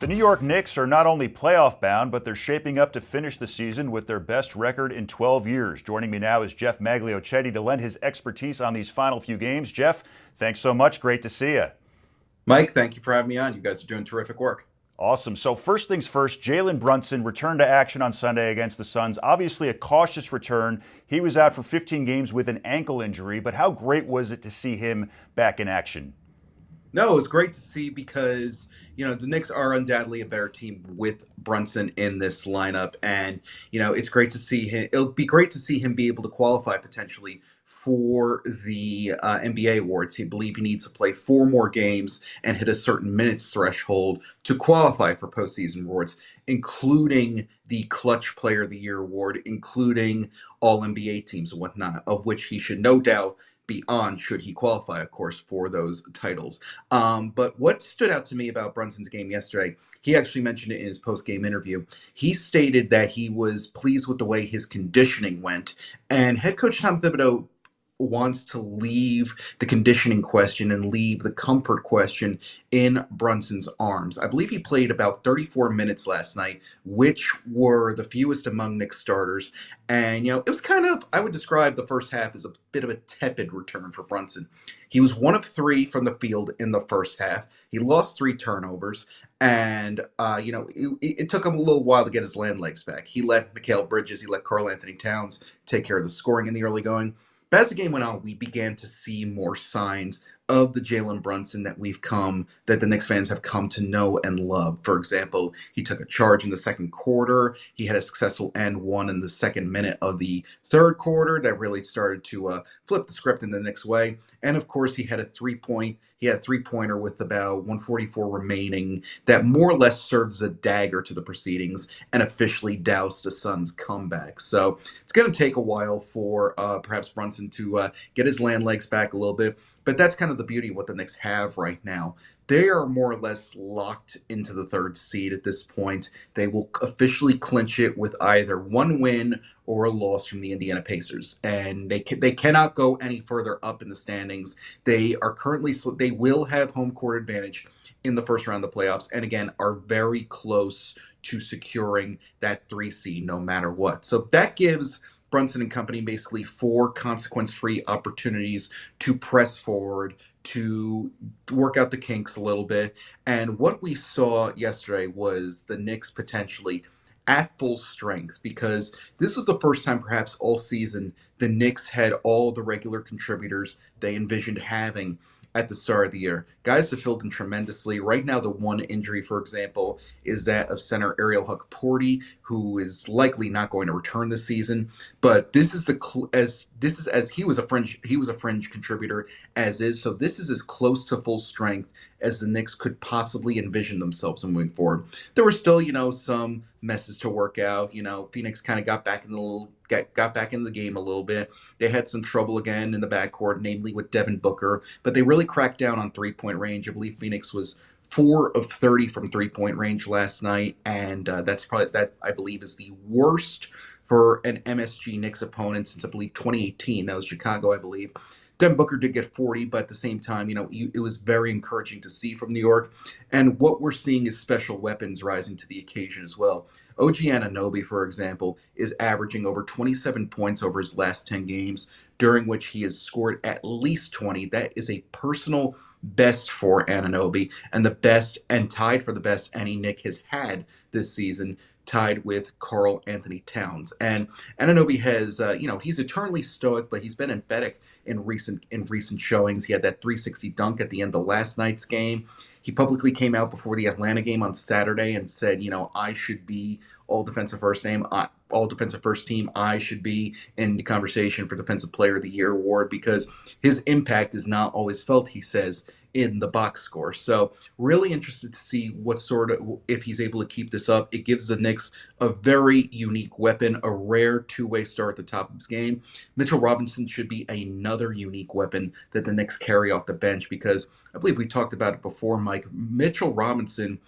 The New York Knicks are not only playoff bound, but they're shaping up to finish the season with their best record in 12 years. Joining me now is Geoff Magliocchetti to lend his expertise on these final few games. Geoff, thanks so much. Great to see you. Mike, thank you for having me on. You guys are doing terrific work. Awesome. So first things first, Jalen Brunson returned to action on Sunday against the Suns. Obviously a cautious return. He was out for 15 games with an ankle injury, but how great was it to see him back in action? No, it was great to see because, the Knicks are undoubtedly a better team with Brunson in this lineup. And, it's great to see him. It'll be great to see him be able to qualify potentially for the NBA awards. He believe he needs to play 4 more games and hit a certain minutes threshold to qualify for postseason awards, including the Clutch Player of the Year award, including all NBA teams and whatnot, of which he should no doubt be on should he qualify, of course, for those titles. But what stood out to me about Brunson's game yesterday, he actually mentioned it in his post-game interview. He stated that he was pleased with the way his conditioning went, and head coach Tom Thibodeau wants to leave the conditioning question and leave the comfort question in Brunson's arms. I believe he played about 34 minutes last night, which were the fewest among Knicks starters. And, it was kind of, I would describe the first half as a bit of a tepid return for Brunson. He was 1 of 3 from the field in the first half. He lost 3 turnovers. And, it took him a little while to get his land legs back. He let Mikal Bridges, he let Karl Anthony Towns take care of the scoring in the early going. But as the game went on, we began to see more signs of the Jalen Brunson that the Knicks fans have come to know and love. For example, he took a charge in the second quarter. He had a successful and one in the second minute of the third quarter that really started to flip the script in the Knicks' way. And of course, he had a three-pointer with about 144 remaining that more or less serves as a dagger to the proceedings and officially doused the Suns' comeback. So it's going to take a while for perhaps Brunson to get his land legs back a little bit, but that's kind of the beauty of what the Knicks have right now. They are more or less locked into the third seed at this point. They will officially clinch it with either one win or a loss from the Indiana Pacers, and they cannot go any further up in the standings. They will have home court advantage in the first round of the playoffs, and again are very close to securing that 3 seed no matter what. So that gives Brunson and company basically 4 consequence-free opportunities to press forward, to work out the kinks a little bit. And what we saw yesterday was the Knicks potentially at full strength, because this was the first time perhaps all season the Knicks had all the regular contributors they envisioned having at the start of the year. Guys have filled in tremendously. Right now, the one injury, for example, is that of center Ariel Hukporti, who is likely not going to return this season. But this is as he was a fringe contributor as is. So this is as close to full strength as the Knicks could possibly envision themselves moving forward. There were still, some messes to work out. Phoenix kind of got back in the game a little bit. They had some trouble again in the backcourt, namely with Devin Booker, but they really cracked down on three-point range. I believe Phoenix was 4 of 30 from three-point range last night, and that I believe is the worst for an MSG Knicks opponent since I believe 2018. That was Chicago, I believe. Devin Booker did get 40, but at the same time, it was very encouraging to see from New York. And what we're seeing is special weapons rising to the occasion as well. OG Anunoby, for example, is averaging over 27 points over his last 10 games, during which he has scored at least 20. That is a personal best for Anunoby, and the best and tied for the best any Knick has had this season, tied with Karl Anthony Towns. And Anunoby has, he's eternally stoic, but he's been emphatic in recent showings. He had that 360 dunk at the end of last night's game. He publicly came out before the Atlanta game on Saturday and said, I should be all defensive first team. I should be in the conversation for Defensive Player of the Year award because his impact is not always felt, he says, in the box score. So really interested to see if he's able to keep this up. It gives the Knicks a very unique weapon, a rare two-way star at the top of his game. Mitchell Robinson should be another unique weapon that the Knicks carry off the bench because I believe we talked about it before, Mike. Mitchell Robinson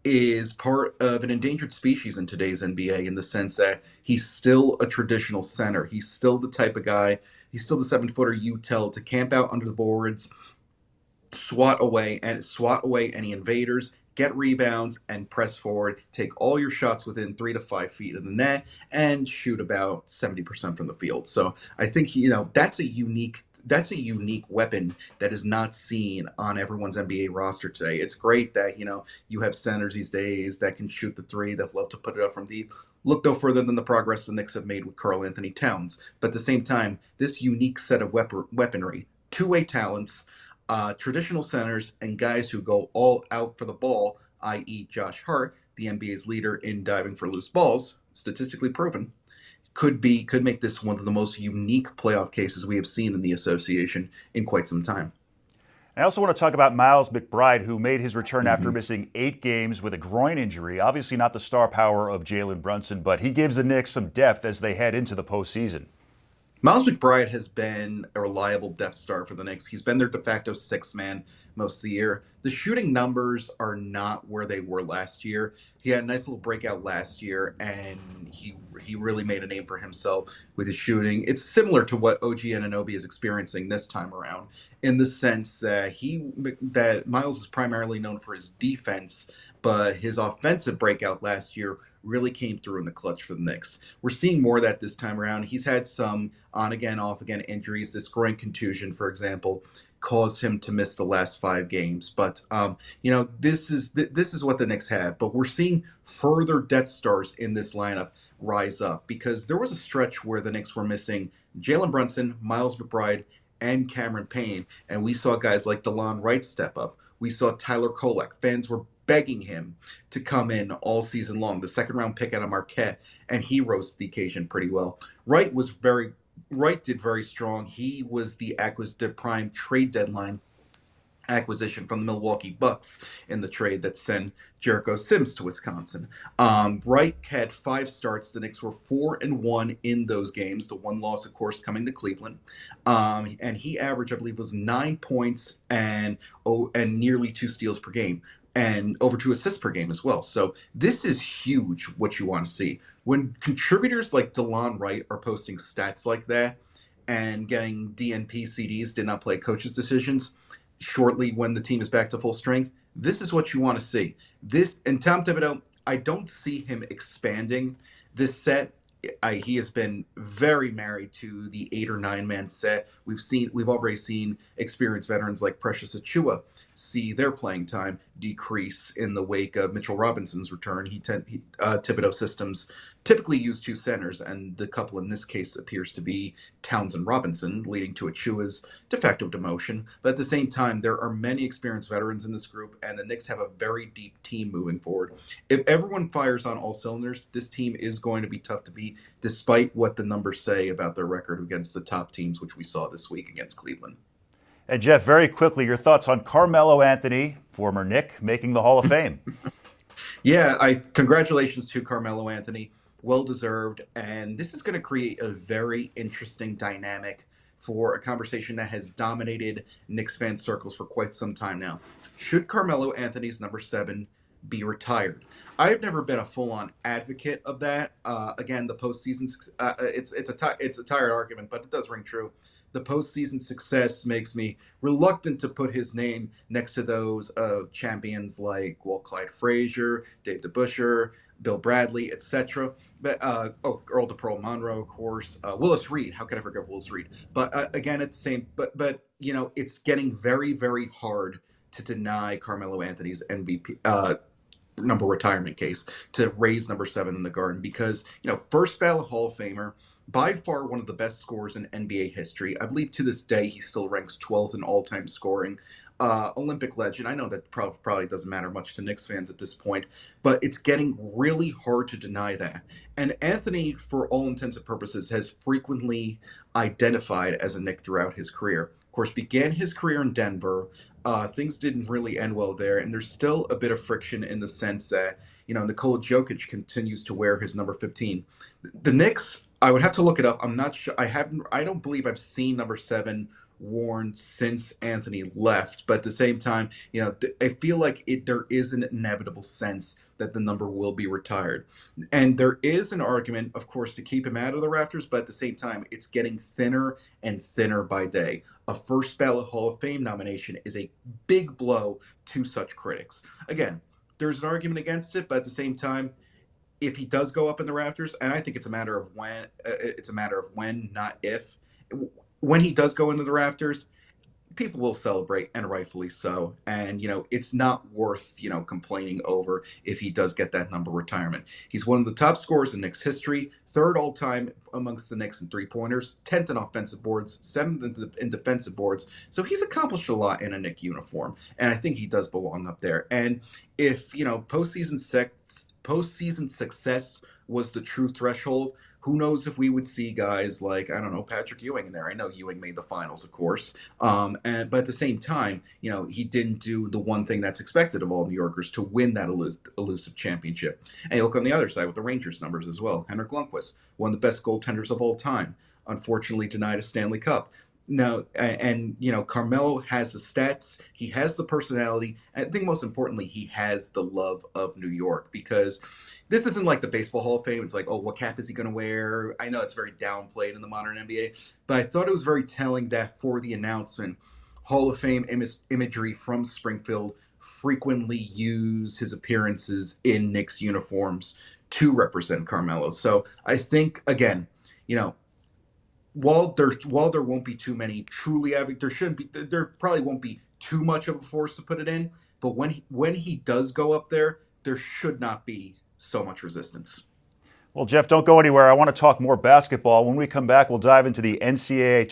is part of an endangered species in today's NBA in the sense that he's still a traditional center. He's still the type of guy, he's still the 7-footer you tell to camp out under the boards, swat away any invaders, get rebounds, and press forward, take all your shots within 3 to 5 feet of the net, and shoot about 70% from the field. So I think that's a unique weapon that is not seen on everyone's NBA roster today. It's great that you have centers these days that can shoot the three, that love to put it up from deep. Look no further than the progress the Knicks have made with Karl Anthony Towns. But at the same time, this unique set of weaponry, two-way talents, traditional centers, and guys who go all out for the ball, i.e., Josh Hart, the NBA's leader in diving for loose balls, statistically proven, could make this one of the most unique playoff cases we have seen in the association in quite some time. I also want to talk about Miles McBride, who made his return after Mm-hmm. missing 8 games with a groin injury. Obviously not the star power of Jalen Brunson, but he gives the Knicks some depth as they head into the postseason. Miles McBride has been a reliable depth star for the Knicks. He's been their de facto sixth man most of the year. The shooting numbers are not where they were last year. He had a nice little breakout last year, and he really made a name for himself with his shooting. It's similar to what OG Anunoby is experiencing this time around, in the sense that that Miles is primarily known for his defense, but his offensive breakout last year really came through in the clutch for the Knicks. We're seeing more of that this time around. He's had some on again, off again injuries. This groin contusion, for example, caused him to miss the last 5 games. But this is what the Knicks have. But we're seeing further Death Stars in this lineup rise up, because there was a stretch where the Knicks were missing Jalen Brunson, Miles McBride, and Cameron Payne, and we saw guys like DeLon Wright step up. We saw Tyler Kolek. Fans were begging him to come in all season long. The second round pick out of Marquette, and he rose to the occasion pretty well. Wright did very strong. He was the prime trade deadline acquisition from the Milwaukee Bucks in the trade that sent Jericho Sims to Wisconsin. Wright had 5 starts. The Knicks were 4-1 in those games. The one loss, of course, coming to Cleveland. And he averaged, I believe, was 9 points and nearly 2 steals per game, and over 2 assists per game as well. So this is huge, what you want to see. When contributors like DeLon Wright are posting stats like that and getting DNP CDs, did not play coaches' decisions, shortly when the team is back to full strength, this is what you want to see. This, and Tom Thibodeau, I don't see him expanding this set. He has been very married to the 8 or 9 man set. We've already seen experienced veterans like Precious Achiuwa see their playing time decrease in the wake of Mitchell Robinson's return. Thibodeau systems typically use 2 centers, and the couple in this case appears to be Towns and Robinson, leading to Achiuwa's de facto demotion. But at the same time, there are many experienced veterans in this group, and the Knicks have a very deep team moving forward. If everyone fires on all cylinders, this team is going to be tough to beat, despite what the numbers say about their record against the top teams, which we saw this week against Cleveland. And Jeff, very quickly, your thoughts on Carmelo Anthony, former Knick, making the Hall of Fame. Yeah, congratulations to Carmelo Anthony. Well deserved. And this is going to create a very interesting dynamic for a conversation that has dominated Knicks fan circles for quite some time now. Should Carmelo Anthony's number 7 be retired? I've never been a full-on advocate of that. Again, the postseason, it's a tired argument, but it does ring true. The postseason success makes me reluctant to put his name next to those of champions like Clyde Frazier, Dave DeBusschere, Bill Bradley, etc. But Earl DePearl Monroe, of course, Willis Reed. How could I forget Willis Reed? But again, it's the same. But it's getting very, very hard to deny Carmelo Anthony's MVP number retirement case, to raise number 7 in the Garden, because first ballot Hall of Famer, by far one of the best scorers in NBA history. I believe to this day he still ranks 12th in all-time scoring. Olympic legend. I know that probably doesn't matter much to Knicks fans at this point, but it's getting really hard to deny that. And Anthony, for all intents and purposes, has frequently identified as a Knick throughout his career. Of course, began his career in Denver. Things didn't really end well there, and there's still a bit of friction in the sense that Nikola Jokic continues to wear his number 15. The Knicks, I would have to look it up. I'm not sure. I don't believe I've seen number 7 worn since Anthony left. But at the same time, I feel like there is an inevitable sense that the number will be retired. And there is an argument, of course, to keep him out of the rafters, but at the same time, it's getting thinner and thinner by day. A first ballot Hall of Fame nomination is a big blow to such critics. Again, there's an argument against it, but at the same time, if he does go up in the rafters, and I think it's a matter of when, not if. When he does go into the rafters, people will celebrate, and rightfully so. And it's not worth complaining over if he does get that number retirement. He's one of the top scorers in Knicks history, third all time amongst the Knicks in 3-pointers, 10th in offensive boards, 7th in defensive boards. So he's accomplished a lot in a Knick uniform, and I think he does belong up there. And if postseason success was the true threshold, who knows if we would see guys like, I don't know, Patrick Ewing in there. I know Ewing made the finals, of course, but at the same time, he didn't do the one thing that's expected of all New Yorkers, to win that elusive championship. And you look on the other side with the Rangers numbers as well. Henrik Lundqvist, one of the best goaltenders of all time, unfortunately denied a Stanley Cup. No, and Carmelo has the stats, he has the personality, and I think most importantly, he has the love of New York, because this isn't like the Baseball Hall of Fame. It's like, oh, what cap is he going to wear? I know it's very downplayed in the modern NBA, but I thought it was very telling that for the announcement, Hall of Fame imagery from Springfield frequently use his appearances in Knicks uniforms to represent Carmelo. So I think, again, while there won't be too many truly avid, there probably won't be too much of a force to put it in. But when he does go up there, there should not be so much resistance. Well, Geoff, don't go anywhere. I want to talk more basketball. When we come back, we'll dive into the NCAA